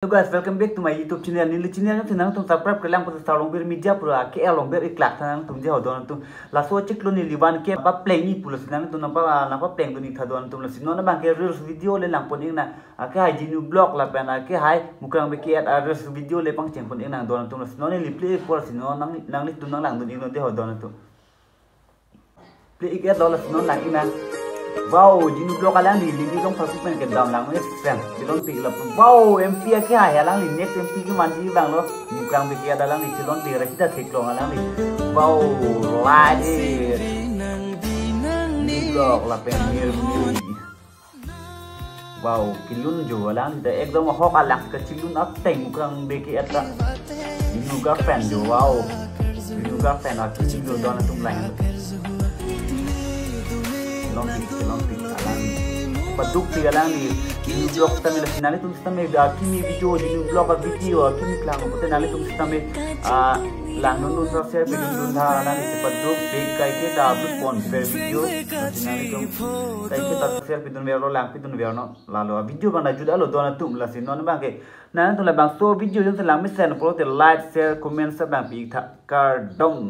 Hello guys, welcome back to my YouTube channel. Nili channel tu nang tum subscribe kelang pada salong bir media pura ke along bir iklak nang tum je hodon tu laso chiklo ni liban ke apa playing ni pulas nang tu napa playing tu ni thadon tum lasin no na bang ke reels video le lang pon ing na ke hai jinu blog la pena ke hai mukrang be ke reels video le pang cheng pon ing nang don tum lasin no ni li play por sin no nang ni tu nang lang tu ing no de hodon tu play ke do lasin no lang ing na wow jinu blog alang di link kong Facebook pen ke down lang ni sen silon pi la wow MP ke hai alang ni next MP ke man ji bang lo mukrang be ke alang ni silon pi ra kita thek long alang ni wow ladi blog la pen mir wow kilun jo alang ni ekdom hok alang ke cilun ak teng mukrang be ke ata jinu ga fan jo wow jinu ga fan ak cilun don tum lang Lonti alang paduk ti alang ni blog sta me finale tum sta me kimi video jinu blog video kimi klang pote nale tum sta me lang nun sa share video dun tha alang ni paduk big kai ke da pon per video nale tum kai ke ta share video me ro lang pidun ve no lalo video bana juda lo dona tum la sin non bang ke nan tum la bang so video jun lang me send pro te like share comment sa bang pi tha kar dom